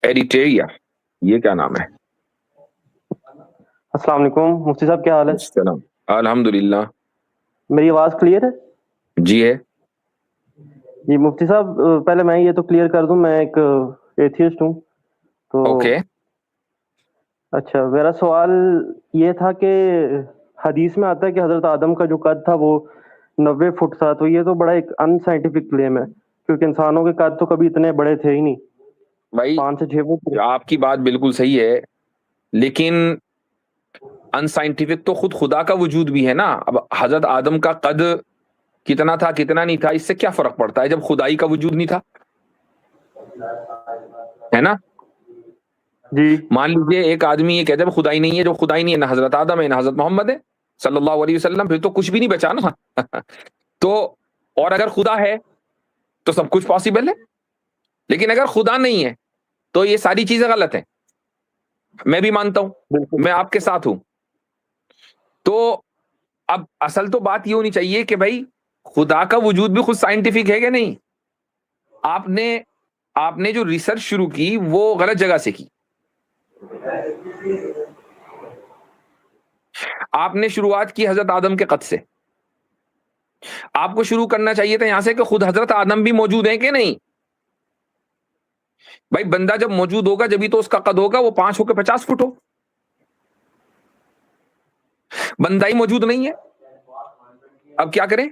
Eritrea, ये क्या नाम है? अस्सलाम वालेकुम मुफ्ती साहब, क्या हाल है? सलाम। अल्हम्दुलिल्लाह। मेरी आवाज़ क्लियर है? जी है। जी मुफ्ती साहब, पहले मैं ये तो क्लियर कर दूं, मैं एक एथियस्ट हूँ। तो ओके। अच्छा, मेरा सवाल ये था कि हदीस में आता है कि हज़रत आदम का जो कद था वो 90 फुट था, तो ये तो बड़ा एक अनसाइंटिफिक क्लेम है, क्योंकि इंसानों के कद तो कभी इतने बड़े थे ही नहीं, भाई 5 से 6 फुट थे। आपकी बात बिल्कुल सही है, लेकिन अनसाइंटिफिक तो खुद खुदा का वजूद भी है ना। अब हजरत आदम का कद कितना था कितना नहीं था, इससे क्या फर्क पड़ता है जब खुदाई का वजूद नहीं था, है ना? जी। मान लीजिए एक आदमी ये कहता है खुदाई नहीं है, जो खुदाई नहीं है ना हजरत आदम है ना हजरत मोहम्मद है सल्लल्लाहु अलैहि वसल्लम, फिर तो कुछ भी नहीं बचा ना। तो और अगर खुदा है तो सब कुछ पॉसिबल है, लेकिन अगर खुदा नहीं है तो ये सारी चीजें गलत है। मैं भी मानता हूं, बिल्कुल। मैं आपके साथ हूं। तो अब असल तो बात ये होनी चाहिए कि भाई खुदा का वजूद भी खुद साइंटिफिक है कि नहीं। आपने आपने जो रिसर्च शुरू की वो गलत जगह से की। आपने शुरुआत की हजरत आदम के कद से। आपको शुरू करना चाहिए था यहां से कि खुद हजरत आदम भी मौजूद है कि नहीं। भाई बंदा जब मौजूद होगा जब भी तो उसका कद होगा वो 5 हो के 50 फुट हो। बंदा ही मौजूद नहीं है, अब क्या करें?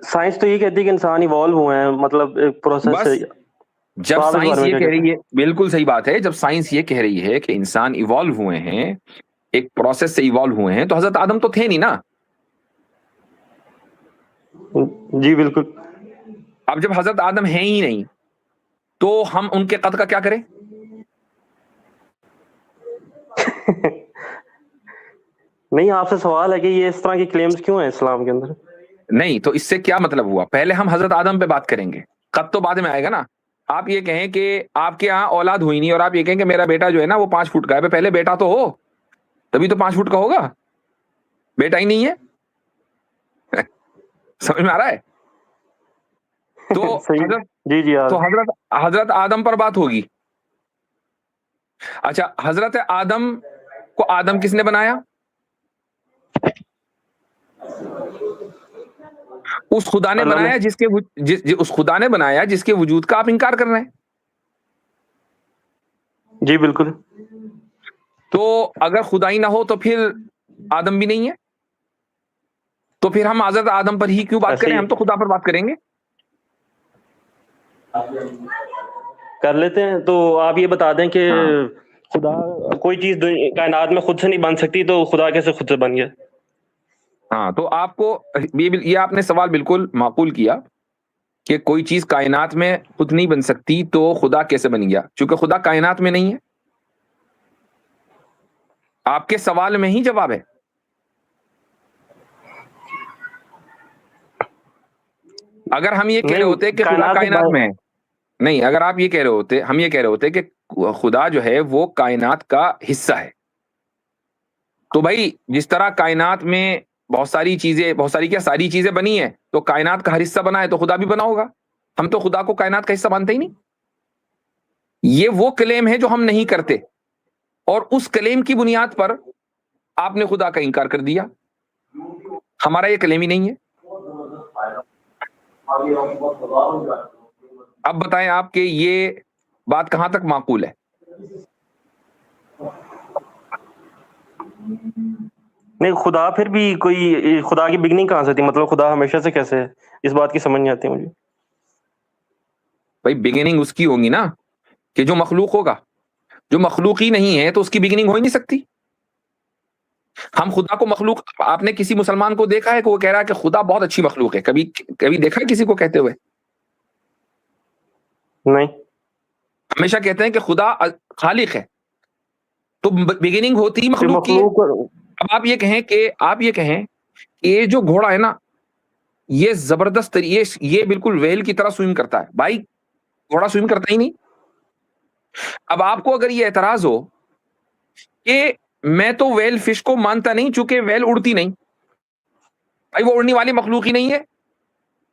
साइंस तो ये कहती है कि इंसान इवॉल्व हुए हैं, मतलब एक प्रोसेस से। बस जब तो आप इस साइंस बारे में ये क्या कह कहते रही है, बिल्कुल सही बात है, जब साइंस ये कह रही है कि इंसान इवॉल्व हुए हैं, एक प्रोसेस से इवॉल्व हुए हैं, तो हजरत आदम तो थे नहीं ना। हैं? जी बिल्कुल। अब जब हजरत आदम है ही नहीं तो हम उनके कद का क्या करें? नहीं, आपसे सवाल है कि ये इस तरह की क्लेम्स क्यों हैं इस्लाम के अंदर? नहीं तो इससे क्या मतलब हुआ? पहले हम हजरत आदम पे बात करेंगे, कद तो बाद में आएगा ना। आप ये कहें कि आपके यहाँ औलाद हुई नहीं और आप ये कहें कि मेरा बेटा जो है ना वो 5 फुट का है, पहले बेटा तो हो, तभी तो 5 फुट का होगा। बेटा ही नहीं है। समझ में आ रहा है? तो सही। हजरत जी, जी, तो यार। हजरत हजरत आदम पर बात होगी। अच्छा, हजरत आदम को आदम किसने बनाया? उस खुदा ने अल्लाह ने। बनाया उस खुदा ने बनाया जिसके वजूद का आप इंकार कर रहे हैं। जी, बिल्कुल। तो अगर खुदाई ना हो तो फिर आदम भी नहीं है, तो फिर हम हजरत आदम पर ही क्यों बात ऐसे करें? ही हम तो खुदा पर बात करेंगे। कर लेते हैं। तो आप ये बता दें कि हाँ। खुदा, कोई चीज़ कायनात में खुद से नहीं बन सकती, तो खुदा कैसे खुद से बन गया? हाँ, तो आपको ये आपने सवाल बिल्कुल माकूल किया कि कोई चीज कायनात में खुद नहीं बन सकती तो खुदा कैसे बन गया, क्योंकि खुदा कायनात में नहीं है। आपके सवाल में ही जवाब है। अगर हम ये कह रहे नहीं, होते कि खुदा कायनात से कायनात में है, नहीं, अगर आप ये कह रहे होते, हम ये कह रहे होते कि खुदा जो है वो कायनात का हिस्सा है, तो भाई जिस तरह कायनात में बहुत सारी क्या सारी चीजें बनी है, तो कायनात का हर हिस्सा बना है तो खुदा भी बना होगा। हम तो खुदा को कायनात का हिस्सा मानते ही नहीं। ये वो क्लेम है जो हम नहीं करते, और उस क्लेम की बुनियाद पर आपने खुदा का इंकार कर दिया। हमारा ये क्लेम ही नहीं है। अब बताएं आपके ये बात कहां तक माकूल है? नहीं, खुदा फिर भी कोई खुदा की बिगनिंग कहाँ से थी? मतलब खुदा हमेशा से कैसे है? इस बात की समझ नहीं आती मुझे। भाई बिगिनिंग उसकी होगी ना कि जो मखलूक होगा। जो मखलूक ही नहीं है तो उसकी बिगिनिंग हो ही नहीं सकती। हम खुदा को मखलूक, आपने किसी मुसलमान को देखा है कि वो कह रहा है कि खुदा बहुत अच्छी मखलूक है? कभी कभी देखा है किसी को कहते हुए? नहीं। हमेशा कहते हैं कि खुदा खालिक है। तो बिगिनिंग होती ही जो मखलूक की है। मखलूक। अब आप ये कहें कि ये जो घोड़ा है ना, ये जबरदस्त, ये बिल्कुल व्हेल की तरह स्विम करता है। भाई घोड़ा स्विम करता ही नहीं। अब आपको अगर ये एतराज हो कि मैं तो व्हेल फिश को मानता नहीं चूंकि व्हेल उड़ती नहीं, भाई वो उड़ने वाली मखलूक ही नहीं है।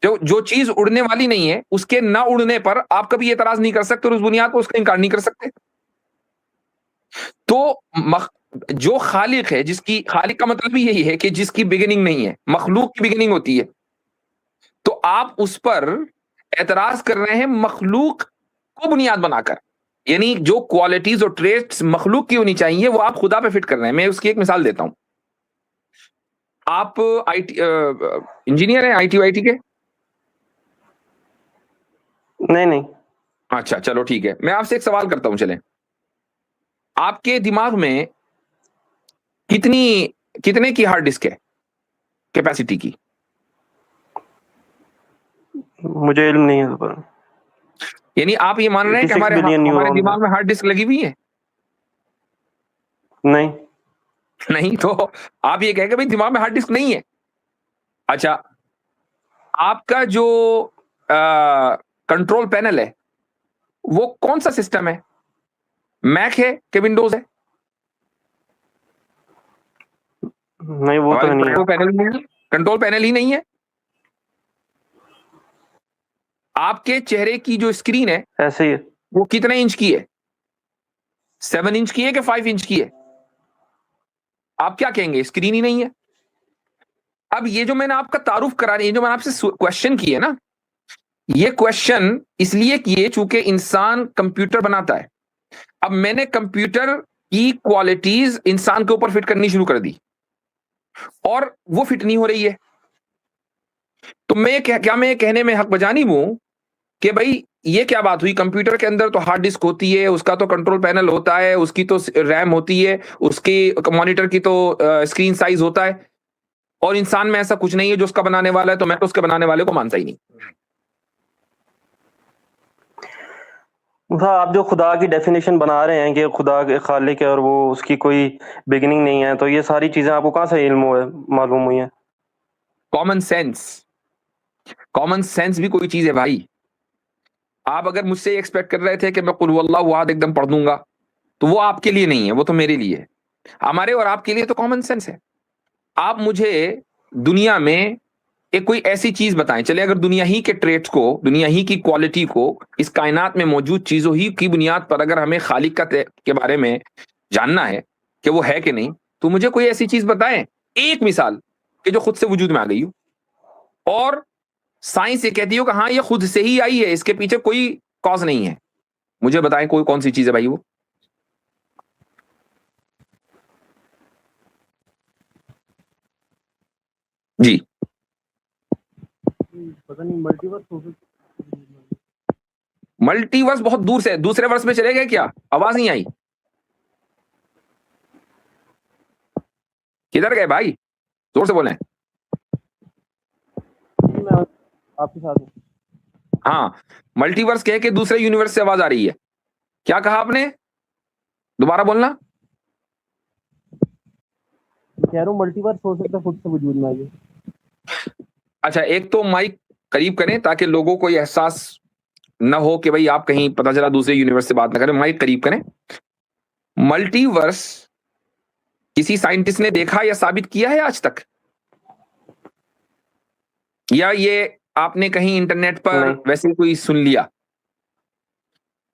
जो चीज उड़ने वाली नहीं है उसके ना उड़ने पर आप कभी एतराज नहीं कर सकते और उस बुनियाद पर उसका इनकार नहीं कर सकते। तो जो खालिक है, जिसकी, खालिक का मतलब ही यही है कि जिसकी बिगिनिंग नहीं है, मखलूक की बिगिनिंग होती है, तो आप उस पर एतराज कर रहे हैं मखलूक को बुनियाद बनाकर। यानी जो क्वालिटीज और ट्रेट्स मखलूक की होनी चाहिए वो आप खुदा पे फिट कर रहे हैं। मैं उसकी एक मिसाल देता हूं। आप आईटी इंजीनियर हैं, आईटी वाईटी के? नहीं नहीं। अच्छा चलो ठीक है, मैं आपसे एक सवाल करता हूं। चलें, आपके दिमाग में कितने की हार्ड डिस्क है, कैपेसिटी की? मुझे इल्म नहीं है पर। यानी आप ये मान रहे हैं कि 86 हमारे बिलियन हमारे न्यूरॉन्स दिमाग है। में हार्ड डिस्क लगी हुई है? नहीं। नहीं, तो आप ये कहेंगे भाई दिमाग में हार्ड डिस्क नहीं है। अच्छा, आपका जो कंट्रोल पैनल है वो कौन सा सिस्टम है? मैक है कि विंडोज है? नहीं, वो तो हमारे नहीं है। कंट्रोल पैनल नहीं है, कंट्रोल पैनल ही नहीं है। आपके चेहरे की जो स्क्रीन है ऐसे ही है। वो कितने इंच की है? 7 इंच की है कि 5 इंच की है? आप क्या कहेंगे? स्क्रीन ही नहीं है। अब ये जो मैंने आपका तारुफ करा, ये जो मैंने आपसे क्वेश्चन किए ना, ये क्वेश्चन इसलिए किए चूंकि इंसान कंप्यूटर बनाता है। अब मैंने कंप्यूटर की क्वालिटीज इंसान के ऊपर फिट करनी शुरू कर दी और वो फिट नहीं हो रही है। तो क्या मैं कहने में हक बजानी हूं कि भाई ये क्या बात हुई? कंप्यूटर के अंदर तो हार्ड डिस्क होती है, उसका तो कंट्रोल पैनल होता है, उसकी तो रैम होती है, उसकी मॉनिटर की तो स्क्रीन साइज होता है, और इंसान में ऐसा कुछ नहीं है जो उसका बनाने वाला है, तो मैं तो उसके बनाने वाले को मानता ही नहीं। आप जो खुदा की डेफिनेशन बना रहे हैं कि खुदा के खालिक है और वो उसकी कोई बिगिनिंग नहीं है, तो ये सारी चीजें आपको कहाँ से इल्म हुआ मालूम हुई है? कॉमन सेंस, कॉमन सेंस भी कोई चीज है भाई। आप अगर मुझसे एक्सपेक्ट कर रहे थे कि मैं कुल हुवल्लाहु अहद एकदम पढ़ दूंगा, तो वो आपके लिए नहीं है, वो तो मेरे लिए है। हमारे और आपके लिए तो कॉमन सेंस है। आप मुझे दुनिया में एक कोई ऐसी चीज बताएं, चले अगर दुनिया ही के ट्रेट्स को, दुनिया ही की क्वालिटी को, इस कायनात में मौजूद चीजों ही की बुनियाद पर अगर हमें खालिक के बारे में जानना है कि वो है कि नहीं, तो मुझे कोई ऐसी चीज बताएं, एक मिसाल, कि जो खुद से वजूद में आ गई हो और साइंस ये कहती हो कि हाँ ये खुद से ही आई है, इसके पीछे कोई कॉज नहीं है। मुझे बताएं कोई कौन सी चीज है भाई वो? जी, पता नहीं, मल्टीवर्स हो सकता है। मल्टीवर्स बहुत दूर से, दूसरे वर्ष में चले गए क्या? आवाज नहीं आई, किधर गए भाई? जोर से बोलें। मैं आपके साथ हूँ। हाँ, मल्टीवर्स कह के दूसरे यूनिवर्स से आवाज आ रही है। क्या कहा आपने? दोबारा बोलना। कह रहा हूँ मल्टीवर्स हो सकता है खुद से वजूद में आए। अच्छा, एक तो माइक करीब करें ताकि लोगों को ये एहसास न हो कि भाई आप कहीं पता चला दूसरे यूनिवर्स से बात ना करें। माइक करीब करें। मल्टीवर्स किसी साइंटिस्ट ने देखा या साबित किया है आज तक, या ये आपने कहीं इंटरनेट पर नहीं। वैसे कोई सुन लिया?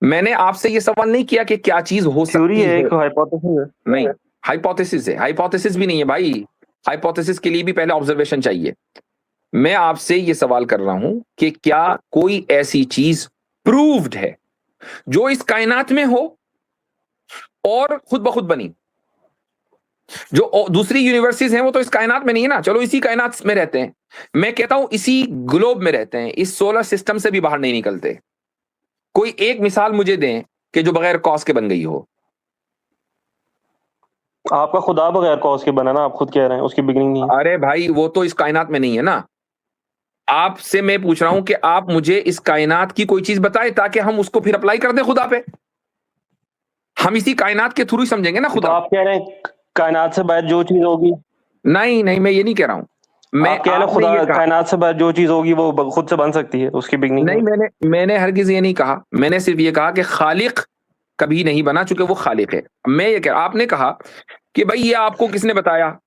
मैंने आपसे ये सवाल नहीं किया कि क्या चीज हो थ्योरी सकती है, है। एक हाइपोथेसिस है। नहीं, हाइपोथेसिस है। हाइपोथेसिस भी नहीं है भाई, हाइपोथेसिस के लिए भी पहले ऑब्जर्वेशन चाहिए। मैं आपसे ये सवाल कर रहा हूं कि क्या कोई ऐसी चीज प्रूव्ड है जो इस कायनात में हो और खुद ब खुद बनी? जो दूसरी यूनिवर्सिटीज हैं वो तो इस कायनात में नहीं है ना, चलो इसी कायनात में रहते हैं। मैं कहता हूं इसी ग्लोब में रहते हैं, इस सोलर सिस्टम से भी बाहर नहीं निकलते। कोई एक मिसाल मुझे दें कि जो बगैर कॉज के बन गई हो। आपका खुदा बगैर कॉज के बना ना, आप खुद कह रहे हैं उसकी बिगिनिंग नहीं है। अरे भाई वो तो इस कायनात में नहीं है ना। आपसे मैं पूछ रहा हूं कि आप मुझे इस कायनात की कोई चीज बताएं ताकि हम उसको फिर अप्लाई कर दें खुदा पे। हम इसी कायनात के थ्रू ही समझेंगे ना तो खुदा। आप कह रहे हैं कायनात से बाहर जो चीज होगी, नहीं नहीं, मैं ये नहीं कह रहा हूं। मैं, आप कह रहे हैं आपने खुदा ये कहा। कायनात से बाहर जो चीज होगी वो खुद से बन सकती है, उसकी बिगिनिंग नहीं, नहीं। मैंने हरगिज ये नहीं कहा। मैंने सिर्फ ये कहा कि खालिक कभी नहीं बना चूंकि वो खालिक है। मैं ये कह, आपने कहा कि भाई ये आपको किसने बताया?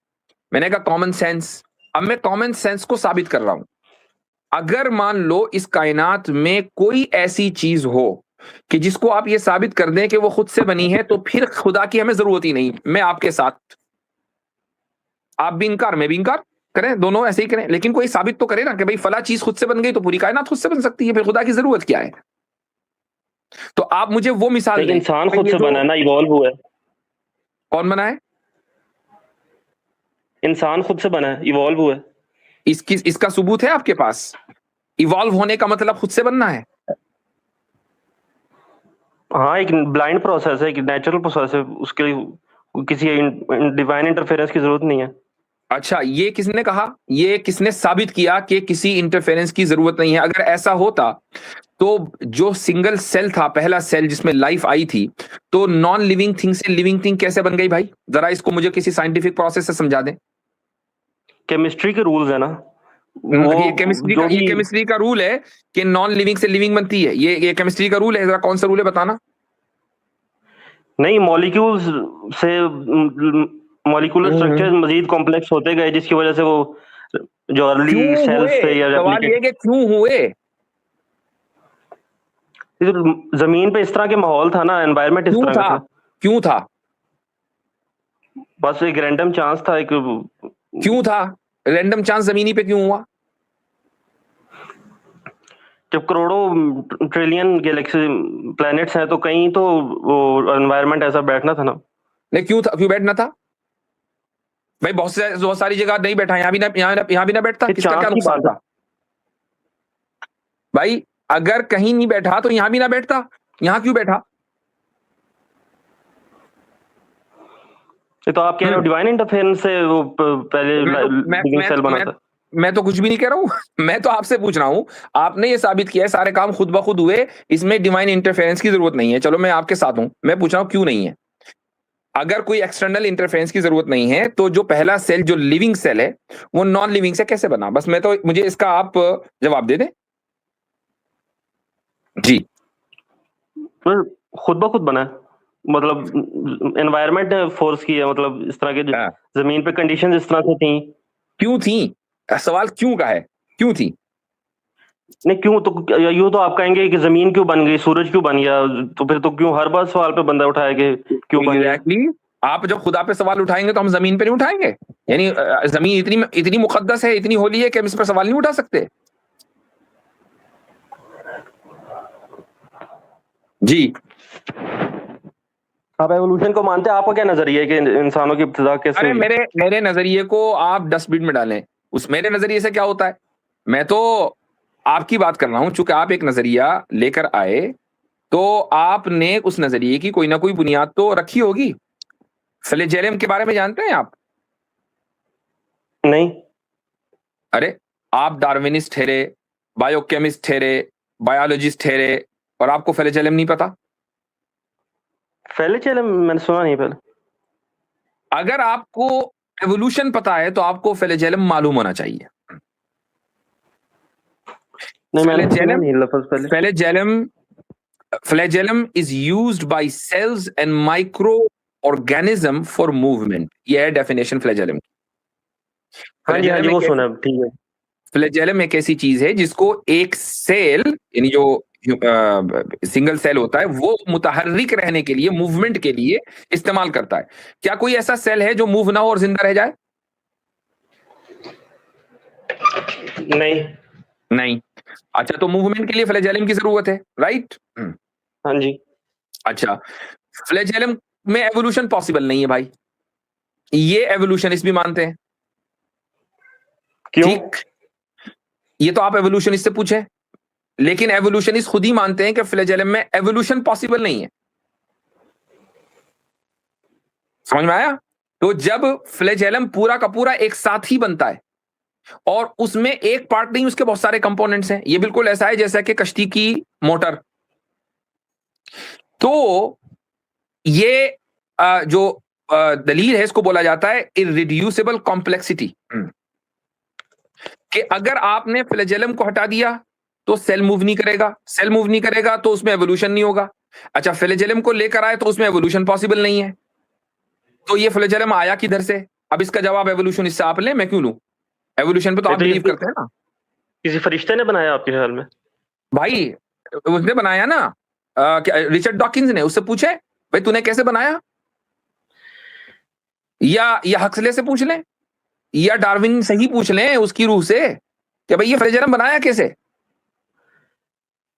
मैंने कहा कॉमन सेंस। अब मैं कॉमन सेंस को साबित कर रहा हूं। अगर मान लो इस कायनात में कोई ऐसी चीज हो कि जिसको आप ये साबित कर दें कि वो खुद से बनी है, तो फिर खुदा की हमें जरूरत ही नहीं। मैं आपके साथ, आप भी इनकार मैं भी इनकार करें, दोनों ऐसे ही करें, लेकिन कोई साबित तो करे ना कि भाई फला चीज खुद से बन गई तो पूरी कायनात खुद से बन सकती है, फिर खुदा की जरूरत क्या है? तो आप मुझे वो मिसाल दें। इंसान भाई खुद ये से जो बना है ना, इवॉल्व हुआ है। कौन बना है? इंसान खुद से बना है, इवॉल्व हुआ है। इसका सबूत है आपके पास? इवॉल्व होने का मतलब खुद से बनना है? हाँ, एक ब्लाइंड प्रोसेस है, एक नेचुरल प्रोसेस है, उसके लिए किसी डिवाइन इंटरफेरेंस की जरूरत नहीं है। अच्छा, ये किसने कहा, ये किसने साबित किया कि किसी इंटरफेरेंस की जरूरत नहीं है? अगर ऐसा होता तो जो सिंगल सेल था, पहला सेल जिसमें लाइफ आई थी, तो नॉन लिविंग थिंग से लिविंग थिंग कैसे बन गई भाई? जरा इसको मुझे किसी साइंटिफिक प्रोसेस से समझा दें। केमिस्ट्री के रूल्स है ना, ये वो जो भी केमिस्ट्री का रूल है कि नॉन लिविंग से लिविंग बनती है। ये केमिस्ट्री का रूल है, जरा कौन सा रूल है बताना। नहीं, मॉलिक्यूल्स से मॉलिक्यूलर स्ट्रक्चर मजीद कॉम्प्लेक्स होते गए, जिसकी वजह से वो जो अर्ली क्यों सेल्स हुए? थे या सवाल ये कि क्यों हुए? जमीन पे इस तरह के माहौल था ना, एनवायरनमेंट इस क्यों तरह था? का था, क्यों था? बस एक रैंडम चांस था। एक क्यों था रैंडम चांस? जमीनी पे क्यों हुआ? जब करोड़ों ट्रिलियन गैलेक्सी प्लैनेट्स हैं, तो कहीं तो वो एनवायरनमेंट ऐसा बैठना था ना। नहीं, क्यों था? क्यों बैठना था भाई? बहुत सारी जगह नहीं बैठा, यहाँ भी ना, यहाँ भी ना बैठता, किसका चांस क्या की नुकसान बात है। था भाई? अगर कहीं नहीं बैठा तो यहाँ भी ना बैठता, यहाँ क्यों बैठा? ये तो आप कह रहे हो डिवाइन इंटरफेरेंस से वो पहले लिविंग सेल बना था। मैं तो कुछ भी नहीं कह रहा हूं। मैं तो आपसे पूछ रहा हूं, आपने ये साबित किया है सारे काम खुद ब खुद हुए, इसमें डिवाइन इंटरफेरेंस की जरूरत नहीं है। चलो मैं आपके साथ हूं, मैं पूछ रहा हूं क्यों नहीं है। अगर कोई एक्सटर्नल इंटरफेरेंस की जरूरत नहीं है, तो जो पहला सेल जो लिविंग सेल है वो नॉन लिविंग से कैसे बना? बस मैं तो, मुझे इसका आप जवाब दे दें। जी। पर खुद ब खुद बना है, मतलब एनवायरनमेंट ने फोर्स किया, मतलब इस तरह के हाँ। जमीन पे कंडीशन इस तरह से थी। क्यों थी? सवाल क्यों का है, क्यों थी? नहीं, क्यों तो यूं तो आप कहेंगे कि जमीन क्यों बन गई, सूरज क्यों बन गया, तो फिर तो क्यों हर बार सवाल पे बंदा उठाया कि क्यों बन गया। एग्जैक्टली। आप जब खुदा पे सवाल उठाएंगे तो हम जमीन पे नहीं उठाएंगे? यानी जमीन इतनी इतनी मुकद्दस है, इतनी होली है कि हम इस पर सवाल नहीं उठा सकते? जी। आप एवोल्यूशन को मानते हैं? आपका क्या नजरिया है कि इंसानों की इब्तिदा कैसे अरे हुई? मेरे नजरिए को आप डस्टबिन में डालें। उस मेरे नजरिए से क्या होता है? मैं तो आपकी बात कर रहा हूं, चूंकि आप एक नजरिया लेकर आए, तो आपने उस नजरिए की कोई ना कोई बुनियाद तो रखी होगी। फ्लैजेलम के बारे में जानते हैं आप? नहीं। अरे, आप डार्विनिस्ट ठहरे, बायोकेमिस्ट ठहरे, बायोलॉजिस्ट ठहरे, और आपको फ्लैजेलम नहीं पता? पहले चले, मैंने सुना नहीं पहले। अगर आपको एवोल्यूशन पता है तो आपको फ्लैजेलम मालूम होना चाहिए। नहीं, मैंने सुना फ्लैजेलम नहीं लफ्ज पहले। Flagellum flagellum is used by cells and microorganism for movement। ये है डेफिनेशन फ्लैजेलम की। हाँ जी, वो सुना है, ठीक है। फ्लैजेलम एक ऐसी चीज है जिसको एक सेल, यानी जो सिंगल सेल होता है, वो मुतहर्रिक रहने के लिए, मूवमेंट के लिए इस्तेमाल करता है। क्या कोई ऐसा सेल है जो मूव ना हो और जिंदा रह जाए? नहीं। नहीं। अच्छा, तो मूवमेंट के लिए फ्लैजेलम की जरूरत है, राइट? हाँ जी। अच्छा, फ्लैजेलम में एवोल्यूशन पॉसिबल नहीं है भाई, ये एवोल्यूशनिस्ट भी मानते हैं। क्यों? ठीक, ये तो आप एवोल्यूशनिस्ट से पूछे, लेकिन एवोल्यूशनिस्ट खुद ही मानते हैं कि फ्लैजेलम में एवोल्यूशन पॉसिबल नहीं है। समझ में आया? तो जब फ्लैजेलम पूरा का पूरा एक साथ ही बनता है और उसमें एक पार्ट नहीं, उसके बहुत सारे कंपोनेंट्स हैं, ये बिल्कुल ऐसा है जैसा कि कश्ती की मोटर। तो ये जो दलील है, इसको बोला जाता है इररिड्यूसिबल कॉम्प्लेक्सिटी, कि अगर आपने फ्लैजेलम को हटा दिया तो सेल मूव नहीं करेगा, सेल मूव नहीं करेगा तो उसमें एवोल्यूशन नहीं होगा। अच्छा, फ्लैजेलम को लेकर आए तो उसमें एवोल्यूशन पॉसिबल नहीं है, तो ये फ्लैजेलम आया किधर से? अब इसका जवाब एवोल्यूशन इससे आप लें, मैं क्यों लूं? एवोल्यूशन पे तो आप तो बिलीव करते हैं ना। किसी फरिश्ते ने बनाया आपके ख्याल में? भाई उसने बनाया ना, क्या रिचर्ड डॉकिंस ने, उससे पूछे भाई तूने कैसे बनाया, या हक्सले से पूछ लें, या डार्विन से ही पूछ लें उसकी रूह से कि भाई ये फ्लेजेलम बनाया कैसे।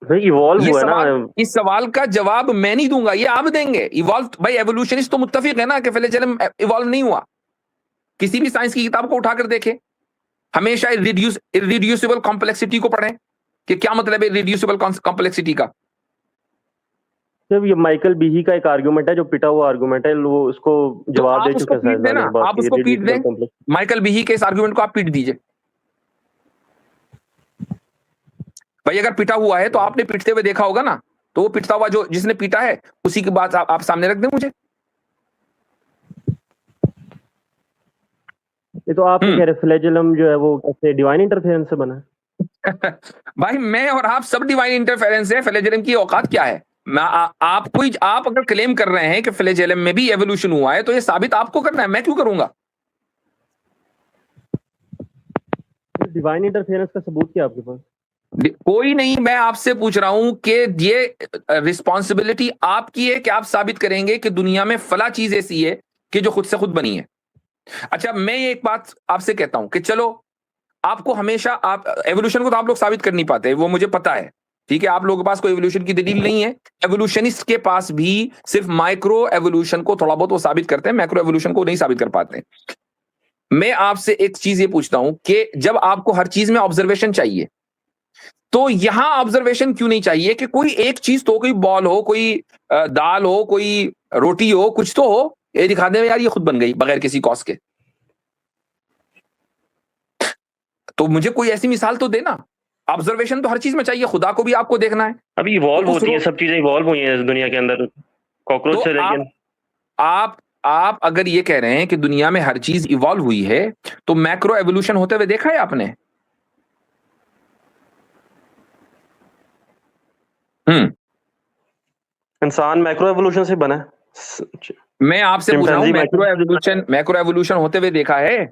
भाई इवॉल्व ये हुआ है सवाल, ना। इस सवाल का जवाब मैं नहीं दूंगा, ये आप देंगे। इवॉल्व, भाई एवोल्यूशनिस्ट तो मुत्तफिक है ना कि फ्लेजेलम इवॉल्व नहीं हुआ। किसी भी साइंस की किताब को उठाकर देखें, हमेशा इररिड्यूसिबल कॉम्प्लेक्सिटी को पढ़ें कि क्या मतलब है इररिड्यूसिबल कॉम्प्लेक्सिटी का। जब ये माइकल बीही का एक आर्गुमेंट है जो पिटा हुआ आर्गुमेंट है, वो उसको तो जवाब दे आप चुके उसको हैं पीट साइंसदान देना, इस बात आप की, उसको पीट इररिड्यूसिबल दें, कॉम्प्लेक्स। माइकल बीही के इस आर्गुमेंट को आप पीट दीजिए। भाई अगर पिटा हुआ है तो आपने पीटते हुए देखा होगा ना, तो वो पिटता हुआ जो जिसने पीटा है उसी की बात आप सामने रख दें मुझे। ये तो आप क्या कह रहे हैं, फ्लैजेलम जो है वो कैसे डिवाइन इंटरफेरेंस से बना है? भाई मैं और आप सब डिवाइन इंटरफेरेंस है। फ्लैजेलम की औकात क्या है? आप अगर क्लेम कर रहे हैं कि फ्लैजेलम में भी एवोल्यूशन हुआ है तो ये साबित आपको करना है, मैं क्यों करूंगा? डिवाइन इंटरफेरेंस का सबूत क्या है आपके पास? कोई नहीं, मैं आपसे पूछ रहा हूं कि ये रिस्पॉन्सिबिलिटी आपकी है कि आप साबित करेंगे कि दुनिया में फला चीज ऐसी है कि जो खुद से खुद बनी है। अच्छा मैं एक बात आपसे कहता हूं कि चलो, आपको हमेशा, आप एवोल्यूशन को तो आप लोग साबित कर नहीं पाते, वो मुझे पता है, ठीक है, आप लोगों के पास कोई एवोल्यूशन की दलील नहीं है। एवोल्यूशनिस्ट के पास भी सिर्फ माइक्रो एवोल्यूशन को थोड़ा बहुत वो साबित करते हैं, मैक्रो एवोल्यूशन को नहीं साबित कर पाते। मैं आपसे एक चीज ये पूछता हूं कि जब आपको हर चीज में ऑब्जर्वेशन चाहिए, तो यहां ऑब्जर्वेशन क्यों नहीं चाहिए कि कोई एक चीज तो, कोई बॉल हो, कोई दाल हो, कोई रोटी हो, कुछ तो हो, ये दिखा दे यार ये खुद बन गई बगैर किसी कॉज के। तो मुझे कोई ऐसी मिसाल तो देना। ऑब्जर्वेशन तो हर चीज में चाहिए, खुदा को भी आपको देखना है। अभी इवॉल्व तो उस होती है, रो सब चीजें इवॉल्व हुई हैं इस दुनिया के अंदर, तो कॉकरोच से लेकिन। आप अगर ये कह रहे हैं कि दुनिया में हर चीज इवॉल्व हुई है, तो मैक्रो एवोल्यूशन होते हुए देखा है आपने? हम्म। इंसान मैक्रो एवोल्यूशन से बना है। मैं आपसे पूछ रहा हूं, चिंपैंजी मैक्रो एवोल्यूशन होते हुए देखा है?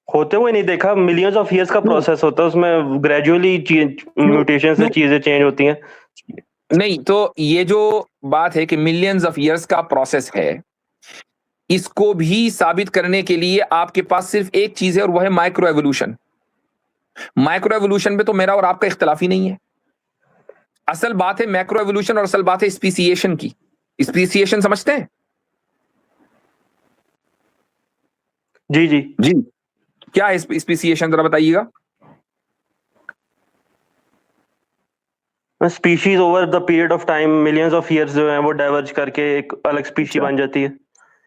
होते हुए नहीं देखा, मिलियंस ऑफ ईयर्स का क्यों? प्रोसेस होता है, उसमें ग्रेजुअली क्यों? म्यूटेशन से क्यों? चीजें चेंज होती हैं। नहीं, तो ये जो बात है कि मिलियंस ऑफ ईयर्स का प्रोसेस है, इसको भी साबित करने के लिए आपके पास सिर्फ एक चीज है और वह है माइक्रो एवोल्यूशन। माइक्रो एवोल्यूशन पे तो मेरा और आपका इख्तिलाफ ही नहीं है। असल बात है मैक्रो एवोल्यूशन और असल बात है स्पीसिएशन की। स्पीसिएशन समझते हैं? जी जी। जी, क्या है स्पीसिएशन, जरा बताइएगा। Species over the period of time, millions of years जो है वो डाइवर्ज करके एक अलग स्पीशी अच्छा। बन जाती है।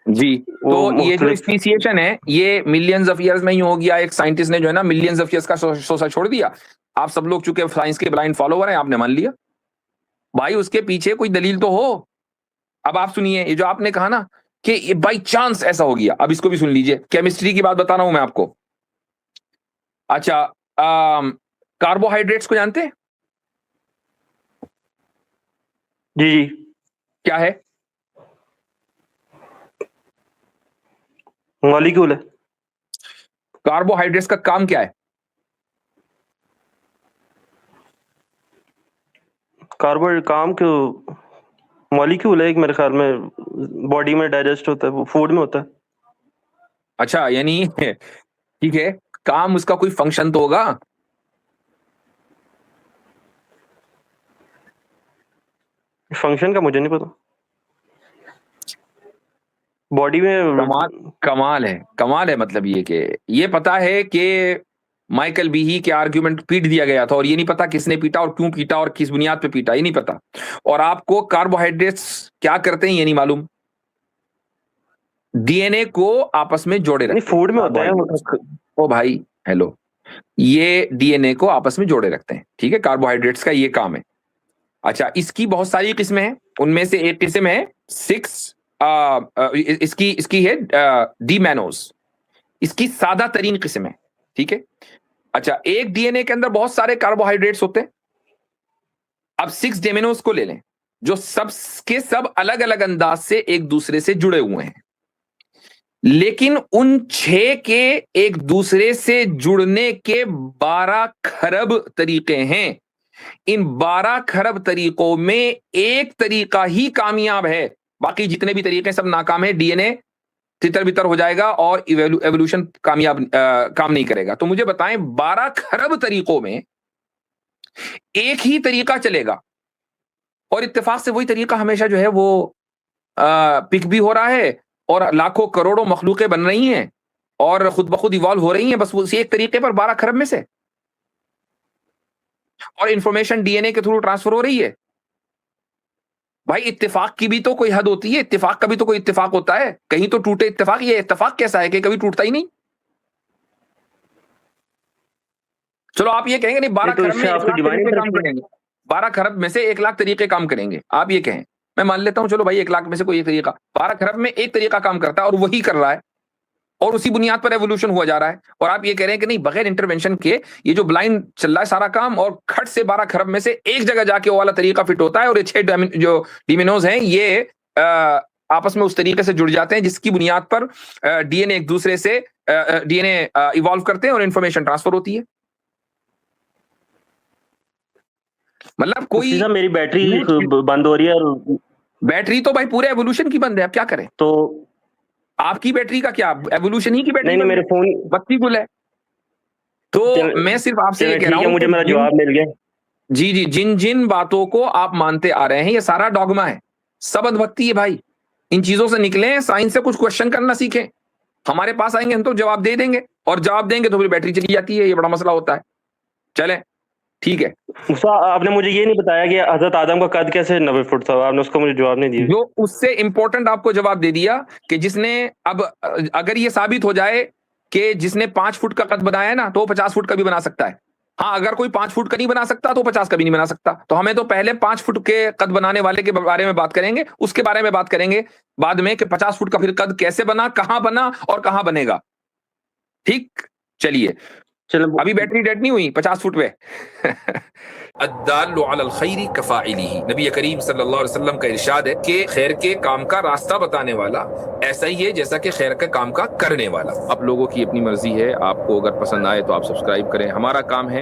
जी, वो तो ये जो मुख्तलिफ। स्पीसिएशन है ये मिलियंस ऑफ ईयर्स में ही हो गया। एक साइंटिस्ट ने जो है ना मिलियंस ऑफ ईयर्स का सोचा छोड़ दिया। आप सब लोग चूंकि साइंस के ब्लाइंड फॉलोवर हैं, आपने मान लिया। भाई उसके पीछे कोई दलील तो हो। अब आप सुनिए, ये जो आपने कहा ना कि ये बाई चांस ऐसा हो गया, अब इसको भी सुन लीजिए। केमिस्ट्री की बात बता रहा हूं मैं आपको। अच्छा, कार्बोहाइड्रेट्स को जानते हैं? जी जी। क्या है? मॉलिक्यूल है। कार्बोहाइड्रेट्स का काम क्या है? कार्बन काम क्यों, मॉलिक्यूल है एक, मेरे ख्याल में बॉडी में डाइजेस्ट होता है, वो फूड में होता है। अच्छा, यानी ठीक है, काम उसका कोई फंक्शन तो होगा। फंक्शन का मुझे नहीं पता। बॉडी में। कमाल, कमाल है मतलब ये कि ये पता है कि माइकल बीही के आर्ग्यूमेंट पीट दिया गया था, और ये नहीं पता किसने पीटा और क्यों पीटा और किस बुनियाद पे पीटा, ये नहीं पता। और आपको कार्बोहाइड्रेट्स क्या करते हैं ये नहीं मालूम। डीएनए को आपस में जोड़े नहीं, रखते हैं फूड में होता है। कार्बोहाइड्रेट्स। ओ भाई, हेलो, ये डीएनए को आपस में जोड़े रखते हैं, ठीक है, कार्बोहाइड्रेट्स का ये काम है। अच्छा, इसकी बहुत सारी किस्में हैं, उनमें से एक किस्म है सिक्स, इसकी इसकी है डी मैनोस। इसकी सादा तरीन किस्म है, ठीक है। अच्छा, एक डीएनए के अंदर बहुत सारे कार्बोहाइड्रेट्स होते हैं। अब सिक्स डेमिनोस को ले लें, जो सब के सब अलग अलग अंदाज से एक दूसरे से जुड़े हुए हैं। लेकिन उन 6 के एक दूसरे से जुड़ने के 12 खरब तरीके हैं। इन 12 खरब तरीकों में एक तरीका ही कामयाब है, बाकी जितने भी तरीके सब नाकाम है। डीएनए तितर-बितर हो जाएगा और एवोल्यूशन काम नहीं करेगा। तो मुझे बताएं 12 खरब तरीकों में एक ही तरीका चलेगा और इत्तेफाक से वही तरीका हमेशा जो है वो पिक भी हो रहा है और लाखों करोड़ों मखलूकें बन रही हैं और खुद ब खुद इवॉल्व हो रही हैं बस उसी एक तरीके पर 12 खरब में से, और इंफॉर्मेशन डीएनए के थ्रू ट्रांसफर हो रही है। भाई इत्तेफाक की भी तो कोई हद होती है, इत्तेफाक का भी तो कोई इत्तेफाक होता है, कहीं तो टूटे इत्तेफाक। ये इत्तेफाक कैसा है कि कभी टूटता ही नहीं। चलो आप ये कहेंगे नहीं 12 तो खरब में इससे 1 आपको लाख डिवाइन तरीके काम इंटरप्रिटेशन करेंगे, 12 खरब में से 1 लाख तरीके काम करेंगे, आप ये कहें, मैं मान लेता हूं चलो भाई 1 लाख में से कोई एक तरीका, 12 खरब में एक तरीका काम करता है और वही कर रहा है और उसी बुनियाद पर एवोल्यूशन हुआ जा रहा है। और आप ये कह रहे हैं कि नहीं बगैर इंटरवेंशन के ये जो ब्लाइंड चल रहा है सारा काम, और खट से 12 खरब में से एक जगह जाके वो वाला तरीका फिट होता है और ये 6 जो डीमिनोज हैं ये आपस में उस तरीके से जुड़ जाते हैं जिसकी बुनियाद पर डीएनए एक दूसरे से डीएनए इवॉल्व करते हैं और इंफॉर्मेशन ट्रांसफर होती है। मतलब कोई सीधा मेरी बैटरी बंद हो रही है और बैटरी तो भाई पूरे एवोल्यूशन की बंद है, अब क्या करें। तो आपकी बैटरी का क्या, एवोल्यूशन ही की बैटरी नहीं मेरे फोन बत्ती गुल है। तो मैं सिर्फ आपसे ये कह रहा हूं, मुझे मेरा जवाब मिल गया। जी जी, जिन जिन बातों को आप मानते आ रहे हैं ये सारा डॉगमा है, सब अंधभक्ति है भाई। इन चीजों से निकलें, साइंस से कुछ क्वेश्चन करना सीखें। हमारे पास आएंगे हम तो जवाब दे देंगे, और जवाब देंगे तो फिर बैटरी चली जाती है, ये बड़ा मसला होता है। चलें ठीक है। मुसा आपने मुझे ये नहीं बताया कि हजरत आदम का कद कैसे 90 फुट था, आपने उसका मुझे जवाब नहीं दिया। जो उससे इंपॉर्टेंट आपको जवाब दे दिया कि जिसने, अब अगर ये साबित हो जाए कि जिसने 5 फुट का कद बनाया है ना तो वो 50 फुट का भी बना सकता है। हाँ, अगर कोई 5 फुट का नहीं बना सकता तो 50 का भी नहीं बना सकता। तो हमें तो पहले 5 फुट के कद बनाने वाले के बारे में बात करेंगे, उसके बारे में बात करेंगे बाद में कि 50 फुट का फिर कद कैसे बना, कहां बना और कहां बनेगा। ठीक, चलिए चलो अभी बैटरी डेड नहीं हुई 50 फुट पे। अद्दाल्लु अलल खैरि कफ़ाइलिही, नबी करीम सल्लल्लाहु अलैहि वसल्लम का इरशाद है कि खैर के काम का रास्ता बताने वाला ऐसा ही है जैसा कि खैर के काम का करने वाला। आप लोगों की अपनी मर्जी है, आपको अगर पसंद आए तो आप सब्सक्राइब करें। हमारा काम है